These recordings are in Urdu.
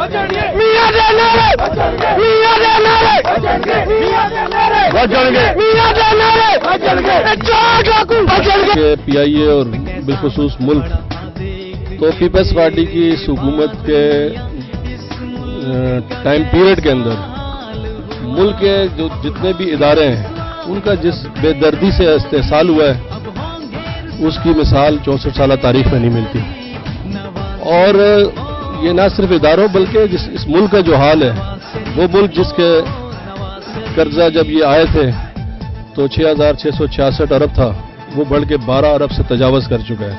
کہ پی آئی اے اور بالخصوص ملک تو پیپلز پارٹی کی اس حکومت کے ٹائم پیریڈ کے اندر ملک کے جو جتنے بھی ادارے ہیں ان کا جس بے دردی سے استحصال ہوا ہے اس کی مثال 64 سالہ تاریخ میں نہیں ملتی. اور یہ نہ صرف اداروں بلکہ اس ملک کا جو حال ہے وہ ملک جس کے قرضہ جب یہ آئے تھے تو 6,666 ارب تھا وہ بڑھ کے 12 ارب سے تجاوز کر چکا ہے.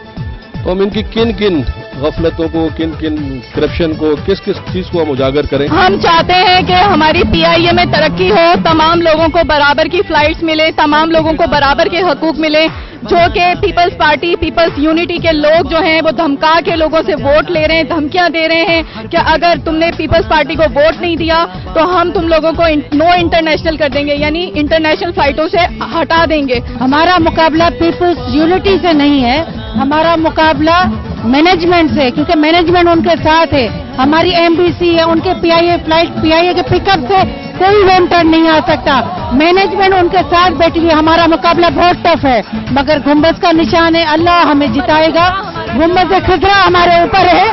تو ہم ان کی کن کن غفلتوں کو کن کن کرپشن کو کس کس چیز کو ہم اجاگر کریں. ہم چاہتے ہیں کہ ہماری پی آئی اے میں ترقی ہو, تمام لوگوں کو برابر کی فلائٹس ملے, تمام لوگوں کو برابر کے حقوق ملے. جو کہ پیپلز پارٹی پیپلز یونٹی کے لوگ جو ہیں وہ دھمکا کے لوگوں سے ووٹ لے رہے ہیں, دھمکیاں دے رہے ہیں کہ اگر تم نے پیپلز پارٹی کو ووٹ نہیں دیا تو ہم تم لوگوں کو نو انٹرنیشنل کر دیں گے, یعنی انٹرنیشنل فلائٹوں سے ہٹا دیں گے. ہمارا مقابلہ پیپلز یونٹی سے نہیں ہے, ہمارا مقابلہ مینجمنٹ سے, کیونکہ مینجمنٹ ان کے ساتھ ہے. ہماری ایم بی سی ہے, ان کے پی آئی اے فلائٹ پی آئی اے کے پک اپ سے کوئی ووٹر نہیں آ سکتا. مینجمنٹ ان کے ساتھ بیٹھی ہوئی. ہمارا مقابلہ بہت ٹف ہے مگر گنبد کا نشان ہے, اللہ ہمیں جتائے گا. گنبد خضرا ہمارے اوپر ہے.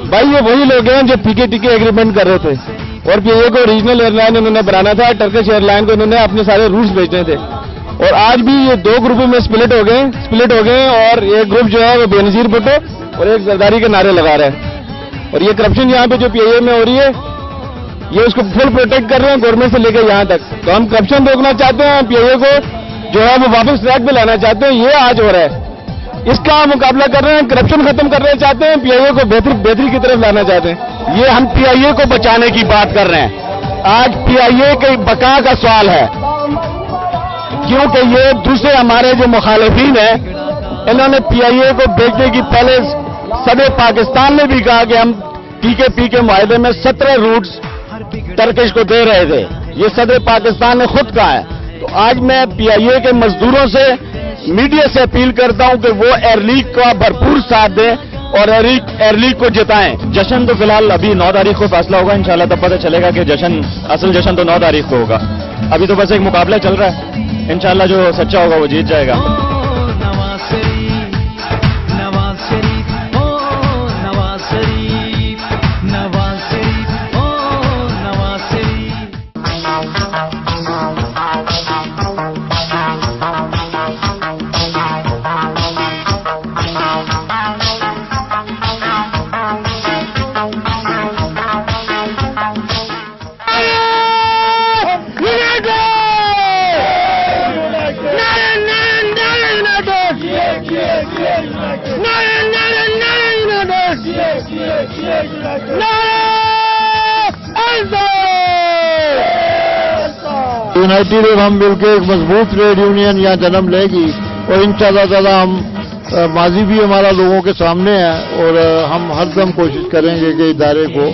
بھائی یہ وہی لوگ ہیں جو پی کے ٹی کے ایگریمنٹ کر رہے تھے اور پی اے کو ریجنل ایئر لائن انہوں نے بنانا تھا, ٹرکش ایئر لائن کو انہوں نے اپنے سارے روٹس بھیجنے تھے. اور آج بھی یہ دو گروپوں میں سپلٹ ہو گئے اور ایک گروپ جو ہے وہ بے نظیر بھٹو اور ایک زرداری کے نعرے لگا رہا ہے. اور یہ کرپشن یہاں پہ جو پی آئی اے میں ہو رہی ہے یہ اس کو فل پروٹیکٹ کر رہے ہیں گورنمنٹ سے لے کے یہاں تک. تو ہم کرپشن روکنا چاہتے ہیں, پی آئی اے کو جو ہے وہ واپس ٹریک پہ لانا چاہتے ہیں. یہ آج ہو رہا ہے, اس کا ہم مقابلہ کر رہے ہیں. کرپشن ختم کرنا چاہتے ہیں, پی آئی اے کو بہتری کی طرف لانا چاہتے ہیں. یہ ہم پی آئی اے کو بچانے کی بات کر رہے ہیں. آج پی آئی اے کے بقا کا سوال ہے کیونکہ یہ دوسرے ہمارے جو مخالفین ہیں انہوں نے پی آئی اے کو بیچنے کی پہلے صدر پاکستان نے بھی کہا کہ ہم ٹی کے پی کے معاہدے میں 17 روٹس ٹرکش کو دے رہے تھے. یہ صدر پاکستان نے خود کہا ہے. تو آج میں پی آئی اے کے مزدوروں سے میڈیا سے اپیل کرتا ہوں کہ وہ ایئر لیگ کا بھرپور ساتھ دیں اور ایئر لیگ کو جتائیں. جشن تو فی الحال ابھی 9 تاریخ کو فیصلہ ہوگا انشاءاللہ, تب پتہ چلے گا کہ اصل جشن تو 9 تاریخ کو ہوگا. ابھی تو بس ایک مقابلہ چل رہا ہے, انشاءاللہ جو سچا ہوگا وہ جیت جائے گا. یونائٹیڈ اور ہم مل کے ایک مضبوط ٹریڈ یونین یہاں جنم لے گی اور انشاءاللہ تعالی ہم ماضی بھی ہمارا لوگوں کے سامنے ہے اور ہم ہر دم کوشش کریں گے کہ ادارے کو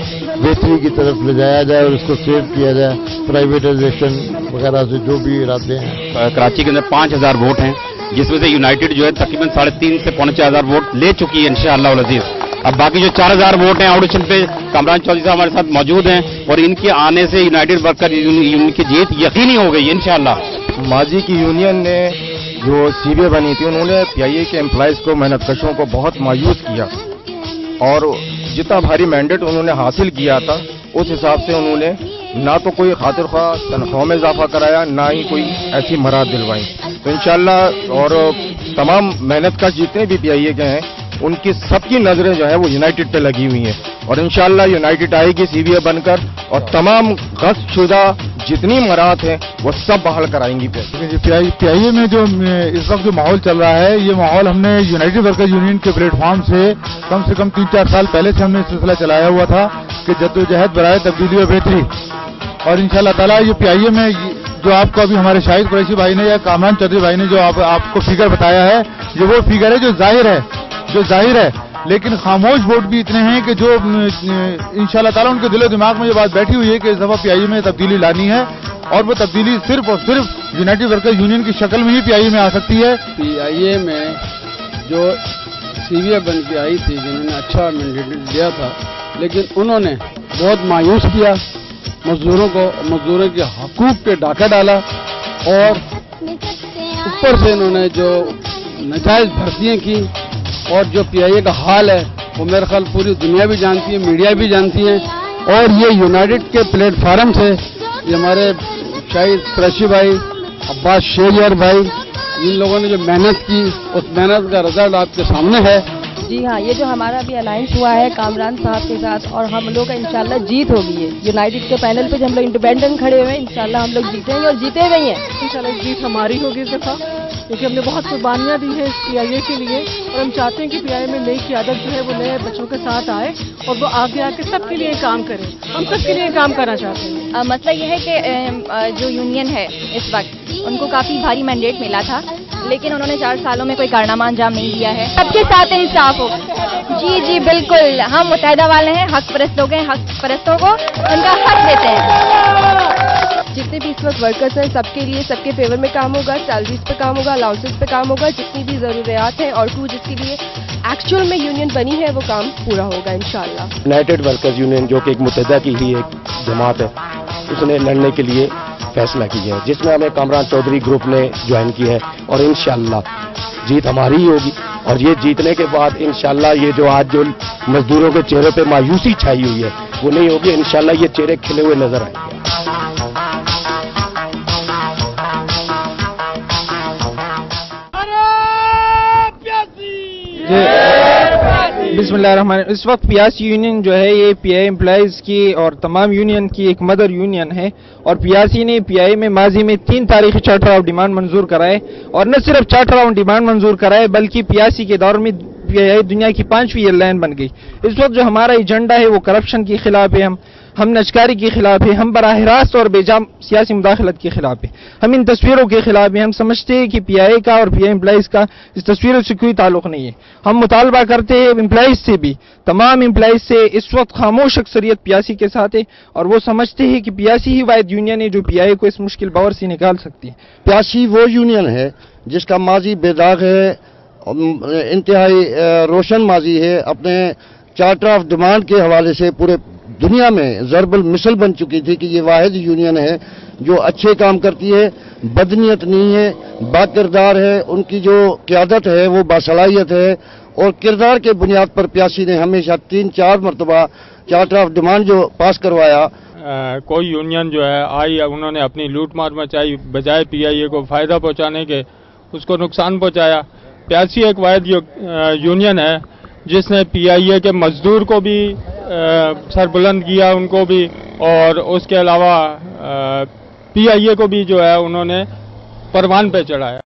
بہتری کی طرف لے جایا جائے اور اس کو سیو کیا جائے پرائیویٹائزیشن وغیرہ سے جو بھی ارادے ہیں. کراچی کے اندر 5,000 ووٹ ہیں جس میں سے یونائٹیڈ جو ہے تقریباً 3.5 سے 4,500 ووٹ لے چکی ہے انشاءاللہ العزیز. اب باقی جو 4,000 ووٹ ہیں آؤڈیشن پہ کامران چودھری صاحب ہمارے ساتھ موجود ہیں اور ان کے آنے سے یونائٹیڈ ورکر یونین کی جیت یقینی ہو گئی انشاءاللہ. ماضی کی یونین نے جو سی بی اے بنی تھی انہوں نے پی آئی اے کے امپلائیز کو محنت کشوں کو بہت مایوس کیا اور جتنا بھاری مینڈیٹ انہوں نے حاصل کیا تھا اس حساب سے انہوں نے نہ تو کوئی خاطر خواہ تنخواہ میں اضافہ کرایا نہ ہی کوئی ایسی مراد دلوائی. تو انشاءاللہ اور تمام محنت کش جتنے بھی پی آئی اے کے ہیں ان کی سب کی نظریں جو ہے وہ یونائٹیڈ پہ لگی ہوئی ہیں اور انشاءاللہ یونائٹیڈ آئے گی سی بی اے بن کر اور تمام غصب شدہ جتنی مراد ہیں وہ سب بحال کرائیں گی. پی آئی اے میں جو اس وقت جو ماحول چل رہا ہے یہ ماحول ہم نے یونائٹیڈ ورکر یونین کے پلیٹ فارم سے کم 3-4 سال پہلے سے ہم نے سلسلہ چلایا ہوا تھا کہ جدوجہد برائے تبدیلی و بہتری. اور انشاءاللہ تعالیٰ یہ پی آئی اے میں جو آپ کو ابھی ہمارے شاہد قریشی بھائی نے یا کامران چودھری بھائی نے جو آپ کو فگر بتایا ہے یہ وہ فگر ہے جو ظاہر ہے لیکن خاموش ووٹ بھی اتنے ہیں کہ جو انشاءاللہ تعالیٰ ان کے دل و دماغ میں یہ بات بیٹھی ہوئی ہے کہ اس دفعہ پی آئی اے میں تبدیلی لانی ہے اور وہ تبدیلی صرف اور صرف یونائٹیڈ ورکر یونین کی شکل میں ہی پی آئی اے میں آ سکتی ہے. پی آئی اے میں جو سی بی اے بن کے آئی تھی جنہوں نے اچھا مینڈیٹ دیا تھا لیکن انہوں نے بہت مایوس کیا مزدوروں کو، مزدوروں کے حقوق پہ ڈاکہ ڈالا، اور اوپر سے انہوں نے جو ناجائز بھرتیاں کی، اور جو پی آئی اے کا حال ہے وہ میرے خیال پوری دنیا بھی جانتی ہے، میڈیا بھی جانتی ہے، اور یہ یونائٹڈ کے پلیٹ فارم سے یہ ہمارے شاہد قریشی بھائی، عباس شیریار بھائی، ان لوگوں نے جو محنت کی اس محنت کا رزلٹ آپ کے سامنے ہے۔ جی ہاں، یہ جو ہمارا بھی الائنس ہوا ہے کامران صاحب کے ساتھ، اور ہم لوگ کا انشاءاللہ جیت ہوگی ہے یونائٹڈ کے پینل پہ، جو ہم لوگ انڈیپینڈنٹ کھڑے ہوئے ہیں، انشاءاللہ ہم لوگ جیتیں گے اور جیتے ہوئے ہیں۔ انشاءاللہ جیت ہماری ہوگی اس دفعہ، کیونکہ ہم نے بہت قربانیاں دی ہیں اس پی آئی اے کے لیے، اور ہم چاہتے ہیں کہ پی آئی اے میں نئی قیادت جو ہے وہ نئے بچوں کے ساتھ آئے اور وہ آگے آ کے سب کے لیے کام کرے، ہم سب کے لیے کام کرنا چاہتے ہیں۔ مسئلہ یہ ہے کہ جو یونین ہے اس وقت ان کو کافی بھاری مینڈیٹ ملا تھا، لیکن انہوں نے 4 سالوں میں کوئی کارنامہ انجام نہیں دیا ہے۔ سب کے ساتھ انصاف ہو۔ جی جی بالکل، ہم متحدہ والے ہیں، حق پرست لوگ ہیں، حق پرستوں کو ان کا حق دیتے ہیں۔ جتنے بھی اس وقت ورکرز ہیں سب کے لیے سب کے فیور میں کام ہوگا، سیلریز پہ کام ہوگا، الاؤنسز پہ کام ہوگا، جتنی بھی ضروریات ہیں، اور جس کے لیے ایکچوئل میں یونین بنی ہے وہ کام پورا ہوگا انشاءاللہ۔ یونائٹڈ ورکرز یونین جو کہ ایک متحدہ کی ہی ایک جماعت ہے، اس نے لڑنے کے لیے فیصلہ کیا ہے، جس میں ہمیں کامران چودھری گروپ نے جوائن کی ہے، اور انشاءاللہ جیت ہماری ہی ہوگی، اور یہ جیتنے کے بعد انشاءاللہ یہ جو آج جو مزدوروں کے چہرے پہ مایوسی چھائی ہوئی ہے وہ نہیں ہوگی، انشاءاللہ یہ چہرے کھلے ہوئے نظر آئیں گے۔ بسم اللہ الرحمن الرحیم۔ اس وقت پیاسی یونین جو ہے یہ پی آئی امپلائیز کی اور تمام یونین کی ایک مدر یونین ہے، اور پیاسی نے پی آئی میں ماضی میں 3 تاریخی چارٹر آف ڈیمانڈ منظور کرائے، اور نہ صرف چارٹر آف ڈیمانڈ منظور کرائے بلکہ پیاسی کے دور میں پی آئی دنیا کی 5ویں ایئر لائن بن گئی۔ اس وقت جو ہمارا ایجنڈا ہے وہ کرپشن کے خلاف ہے، ہم نجکاری کے خلاف ہے، ہم براہ راست اور بے جا سیاسی مداخلت کے خلاف ہے، ہم ان تصویروں کے خلاف ہیں۔ ہم سمجھتے ہیں کہ پی آئی کا اور پی آئی امپلائیز کا اس تصویروں سے کوئی تعلق نہیں ہے۔ ہم مطالبہ کرتے ہیں امپلائیز سے بھی، تمام امپلائیز سے، اس وقت خاموش اکثریت پیاسی کے ساتھ ہے، اور وہ سمجھتے ہیں کہ پیاسی ہی واحد یونین ہے جو پی آئی کو اس مشکل بور سے نکال سکتی ہے۔ پیاسی وہ یونین ہے جس کا ماضی بے داغ ہے، انتہائی روشن ماضی ہے، اپنے چارٹر آف ڈیمانڈ کے حوالے سے پورے دنیا میں ضرب المثل بن چکی تھی کہ یہ واحد یونین ہے جو اچھے کام کرتی ہے، بدنیت نہیں ہے، با کردار ہے، ان کی جو قیادت ہے وہ باصلاحیت ہے، اور کردار کے بنیاد پر پیاسی نے ہمیشہ 3-4 مرتبہ چارٹر آف ڈیمانڈ جو پاس کروایا۔ کوئی یونین جو ہے آئی، انہوں نے اپنی لوٹ مار مچائی، بجائے پی آئی اے کو فائدہ پہنچانے کے اس کو نقصان پہنچایا۔ پیاسی ایک واحد یونین ہے جس نے پی آئی اے کے مزدور کو بھی سربلند کیا، ان کو بھی، اور اس کے علاوہ پی آئی اے کو بھی جو ہے انہوں نے پروان پہ چڑھایا۔